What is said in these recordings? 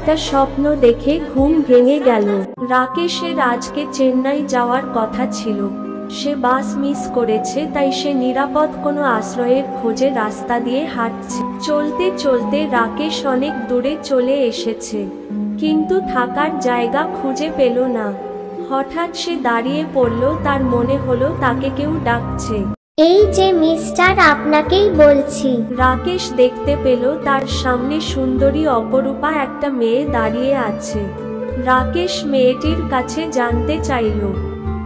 একটা স্বপ্ন দেখে ঘুম ভেঙে গেল। রাকেশের আজকে চেন্নাই যাওয়ার কথা ছিল। সে বাস মিস করেছে, তাই সে নিরাপদ কোনো আশ্রয়ের খোঁজে রাস্তা দিয়ে হাঁটছে। চলতে চলতে রাকেশ অনেক দূরে চলে এসেছে, কিন্তু থাকার জায়গা খুঁজে পেল না। হঠাৎ সে দাঁড়িয়ে পড়ল, তার মনে হলো তাকে কেউ ডাকছে। এই যে মিস্টার, আপনাকেই বলছি। রাকেশ দেখতে পেল তার সামনে সুন্দরী অপরূপা একটা মেয়ে দাঁড়িয়ে আছে। রাকেশ মেয়েটির কাছে জানতে চাইল,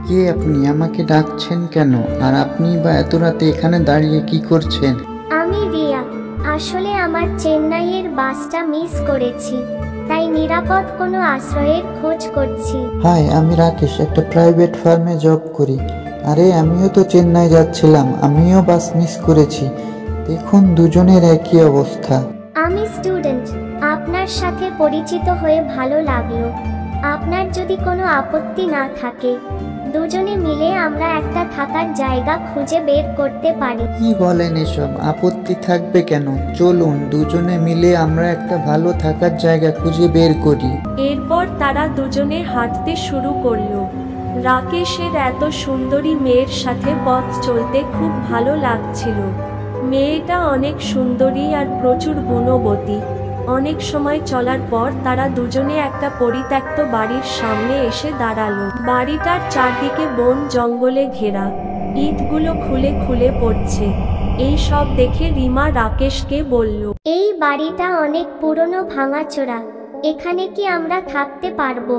কে আপনি? আমাকে ডাকছেন কেন? আর আপনি বা এত রাতে এখানে দাঁড়িয়ে কি করছেন? আমি রিয়া। আসলে আমার চেন্নাইয়ের বাসটা মিস করেছি, তাই নিরাপদ কোনো আশ্রয়ের খোঁজ করছি। হাই, আমি রাকেশ, একটা প্রাইভেট ফার্মে জব করি। আরে আমিও তো চেন্নাই যাচ্ছিলাম, আমিও বাস মিস করেছি। দেখুন, দুজনের একই অবস্থা। আমি স্টুডেন্ট। আপনার সাথে পরিচিত হয়ে ভালো লাগলো। আপনার যদি কোনো আপত্তি না থাকে, দুজনে মিলে আমরা একটা থাকার জায়গা খুঁজে বের করতে পারি। কি বলেন এসব? আপত্তি থাকবে কেন? চলুন দুজনে মিলে আমরা একটা ভালো থাকার জায়গা খুঁজে বের করি। এরপর তারা দুজনে হাঁটতে শুরু করলো। রাকেশের এত সুন্দরী মেয়ের সাথে পথ চলতে খুব ভালো লাগছিল। মেয়েটা অনেক সুন্দরী আর প্রচুর গুণবতী। অনেক সময় চলার পর তারা দুজনে একটা পরিত্যক্ত বাড়ির সামনে এসে দাঁড়ালো। বাড়িটার চারদিকে বন জঙ্গলে ঘেরা, ইটগুলো খুলে খুলে পড়ছে। এই সব দেখে রিমা রাকেশকে বলল, এই বাড়িটা অনেক পুরনো, ভাঙাচোরা। এখানে কি আমরা থাকতে পারবো?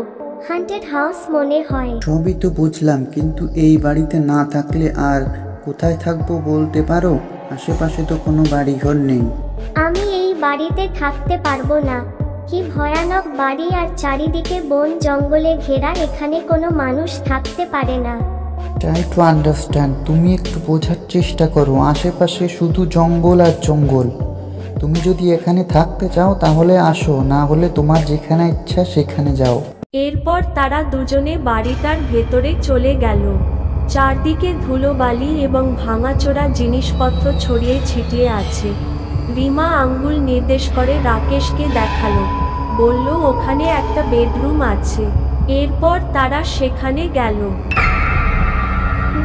হান্টেড হাউস মনে হয়। সবই তো বুঝলাম, কিন্তু এই বাড়িতে না থাকলে আর কোথায় থাকবো বলতে পারো? আশেপাশে তো কোনো বাড়িঘর নেই। আমি এই বাড়িতে থাকতে পারবো না। কি ভয়ানক বাড়ি, আর চারিদিকে বন জঙ্গলে ঘেরা। এখানে কোনো মানুষ থাকতে পারে না। Try to understand. তুমি একটু বোঝার চেষ্টা করো, আশেপাশে শুধু জঙ্গল আর জঙ্গল। তুমি যদি এখানে থাকতে চাও তাহলে আসো, না হলে তোমার যেখানে ইচ্ছা সেখানে যাও। এরপর তারা দুজনে বাড়িটার ভেতরে চলে গেল। চারদিকে ধুলোবালি এবং ভাঙাচোরা জিনিসপত্র ছড়িয়ে ছিটিয়ে আছে। রিমা আঙ্গুল নির্দেশ করে রাকেশকে দেখালো, বলল ওখানে একটা বেডরুম আছে। এরপর তারা সেখানে গেল।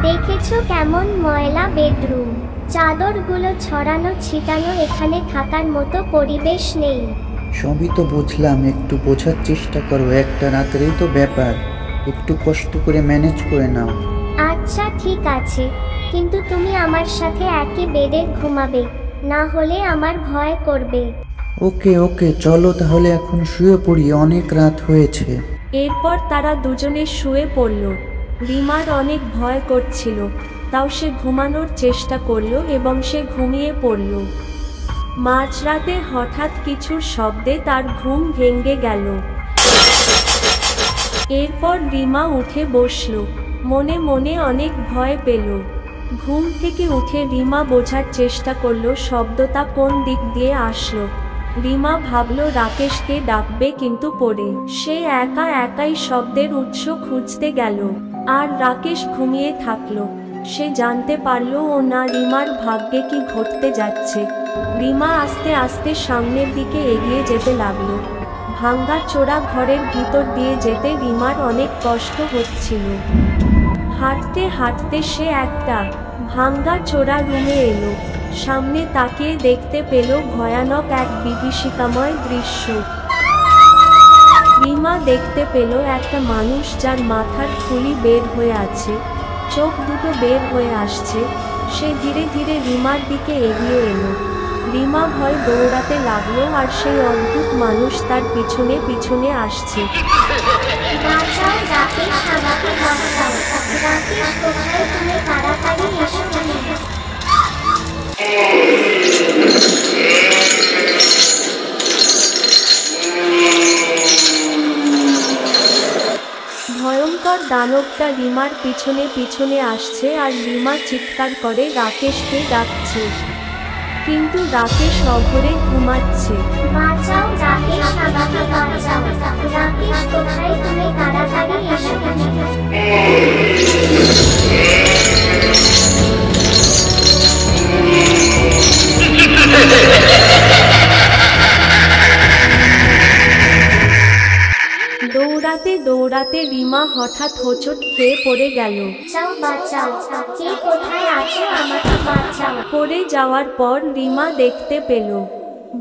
দেখেছো কেমন ময়লা বেডরুম, চাদরগুলো ছড়ানো ছিটানো। এখানে থাকার মতো পরিবেশ নেই। সবই তো বুঝলাম, একটু বোঝার চেষ্টা করো। একটা রাতেরই তো ব্যাপার, একটু কষ্ট করে ম্যানেজ করে নাও। আচ্ছা ঠিক আছে, কিন্তু তুমি আমার সাথে একই বেডে ঘুমাবে, না হলে আমার ভয় করবে। ওকে ওকে, চলো তাহলে এখন শুয়ে পড়ি, অনেক রাত হয়েছে। এরপর তারা দুজনে শুয়ে পড়ল। রিমার অনেক ভয় করছিল, তাও সে ঘুমানোর চেষ্টা করলো এবং সে ঘুমিয়ে পড়ল। মাঝরাতে হঠাৎ কিছুর শব্দে তার ঘুম ভেঙে গেল। এরপর রিমা উঠে বসল, মনে মনে অনেক ভয় পেল। ঘুম থেকে উঠে রিমা বোঝার চেষ্টা করলো শব্দটা কোন দিক দিয়ে আসলো। রিমা ভাবল রাকেশকে ডাকবে, কিন্তু পড়ে সে একা একাই শব্দের উৎস খুঁজতে গেল। আর রাকেশ ঘুমিয়ে থাকলো। সে জানতে পারলো ও না রিমার ভাগ্যে কি ঘটতে যাচ্ছে। রিমা আস্তে আস্তে সামনের দিকে এগিয়ে যেতে লাগলো। ভাঙ্গা চোরা ঘরের ভিতর দিয়ে যেতে রিমার অনেক কষ্ট হচ্ছিল। হাঁটতে হাঁটতে সে একটা ভাঙ্গা চোরা রুমে এলো। সামনে তাকিয়ে দেখতে পেল ভয়ানক এক বিভীষিকাময় দৃশ্য। রিমা দেখতে পেল একটা মানুষ, যার মাথার খুলি বের হয়ে আছে, চোখ দুটো বের হয়ে আসছে। সে ধীরে ধীরে রিমার দিকে এগিয়ে এলো। রিমা ভয় দৌড়াতে লাগলো, আর সেই অদ্ভুত মানুষ তার পিছনে পিছনে আসছে। বাঁচাও রাকেশ, আমাকে বাঁচাও। রাকেশ কোথায় তুমি? তাড়াতাড়ি এসো। ভয়ঙ্কর দানবটা রিমার পিছনে পিছনে আসছে, আর রিমা চিৎকার করে রাকেশকে ডাকছে, কিন্তু রাকেশ অঘরে ঘুমাচ্ছে। বাঁচাও রাকেশ, আমাকে বাঁচাও। রাকেশ কোথায় তুমি? তাড়াতাড়ি এসো। দৌড়াতে রিমা হঠাৎ হোঁচট খেয়ে পড়ে গেল। বাঁচাও বাঁচাও, কে কোথায় আছো, আমাকে বাঁচাও। পড়ে যাওয়ার পর রিমা দেখতে পেল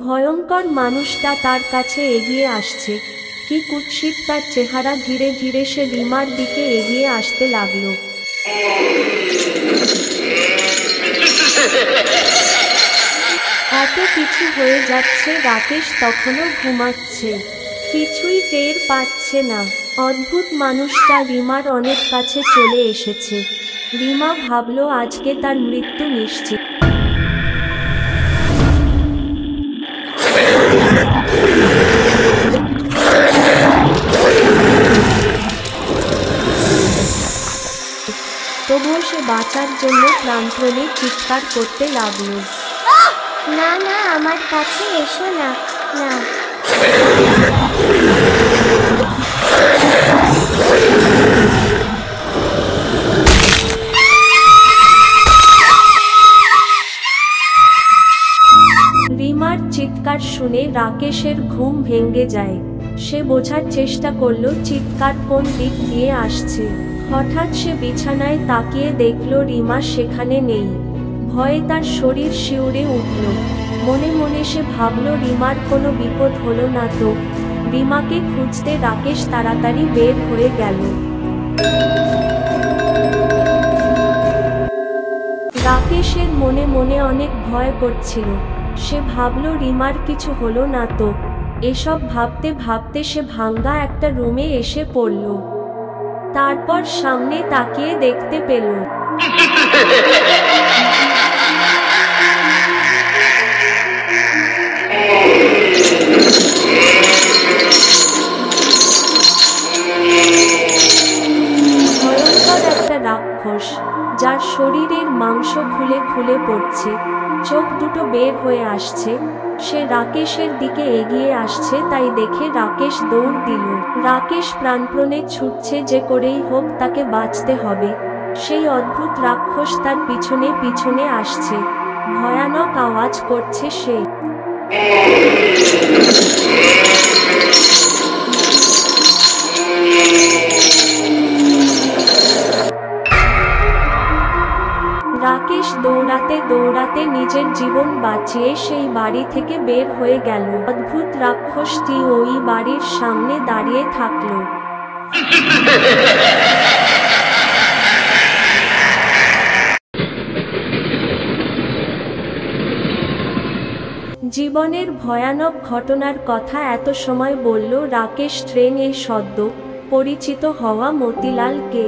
ভয়ঙ্কর মানুষটা তার কাছে এগিয়ে আসছে। কি কুৎসিত তার চেহারা! ধীরে ধীরে সে রিমার দিকে এগিয়ে আসতে লাগলো। এত কিছু হয়ে যাচ্ছে, রাকেশ তখনও ঘুমাচ্ছে, কিছুই টের পাচ্ছে না। অদ্ভুত মানুষটা রিমার অনেক কাছে চলে এসেছে। রিমা ভাবল আজকে তার মৃত্যু নিশ্চিত। তবুও সে বাঁচার জন্য প্রাণপণে চিৎকার করতে লাগলো। না না, আমার কাছে এসো না, না। রিমার চিৎকার শুনে রাকেশের ঘুম ভেঙে যায়। সে বোঝার চেষ্টা করলো চিৎকার কোন দিক দিয়ে আসছে। হঠাৎ সে বিছানায় তাকিয়ে দেখল রিমা সেখানে নেই। ভয়ে তার শরীর শিউরে উঠল। মনে মনে সে ভাবল রিমার কোনো বিপদ হলো না তো। রিমাকে খুঁজতে রাকেশ তাড়াতাড়ি বের হয়ে গেল। রাকেশের মনে মনে অনেক ভয় করছিল। সে ভাবল রিমার কিছু হলো না তো। এসব ভাবতে ভাবতে সে ভাঙ্গা একটা রুমে এসে পড়ল। তারপর সামনে তাকিয়ে দেখতে পেল ভয়ঙ্কর একটা রাক্ষস, যার শরীরের মাংস খুলে খুলে পড়ছে, চোখ দুটো বের হয়ে আসছে। সে রাকেশের দিকে এগিয়ে আসছে, তাই দেখে রাকেশ দৌড় দিল। রাকেশ প্রাণপণে ছুটছে, যে করেই হোক তাকে বাঁচতে হবে। সেই অদ্ভুত রাক্ষস তার পিছনে পিছনে আসছে, ভয়ানক আওয়াজ করছে সে। রাকেশ দৌড়াতে দৌড়াতে নিজের জীবন বাঁচিয়ে সেই বাড়ি থেকে বের হয়ে গেল। অদ্ভুত রাক্ষসটি ওই বাড়ির সামনে দাঁড়িয়ে থাকলো। জীবনের ভয়ানক ঘটনার কথা এত সময় বলল রাকেশ ট্রেনে সদ্য পরিচিত হওয়া মতিলালকে।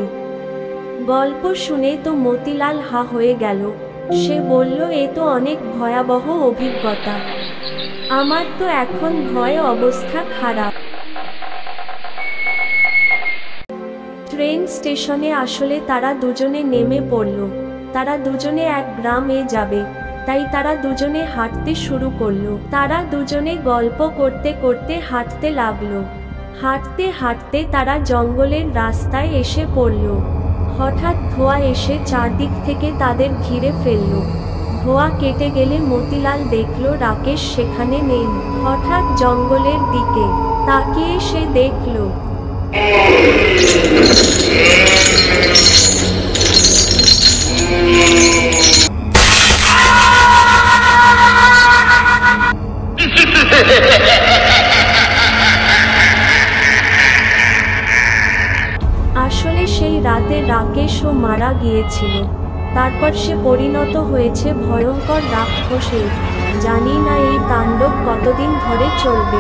গল্প শুনে তো মতিলাল হা হয়ে গেল। সে বলল, এ তো অনেক ভয়াবহ অভিজ্ঞতা, আমার তো এখন ভয়ে অবস্থা খারাপ। ট্রেন স্টেশনে আসলে তারা দুজনে নেমে পড়ল। তারা দুজনে এক গ্রামে যাবে, তাই তারা দুজনে হাঁটতে শুরু করলো। তারা দুজনে গল্প করতে করতে হাঁটতে লাগলো। হাঁটতে হাঁটতে তারা জঙ্গলের রাস্তায় এসে পড়ল। হঠাৎ ধোঁয়া এসে চারদিক থেকে তাদের ঘিরে ফেলল। ধোঁয়া কেটে গেলে মতিলাল দেখল রাকেশ সেখানে নেই। হঠাৎ জঙ্গলের দিকে তাকিয়ে সে দেখল আসলে সেই রাতে রাকেশও মারা গিয়েছিল। তারপর সে পরিণত হয়েছে ভয়ঙ্কর রাক্ষসে। জানি না এই তাণ্ডব কতদিন ধরে চলবে।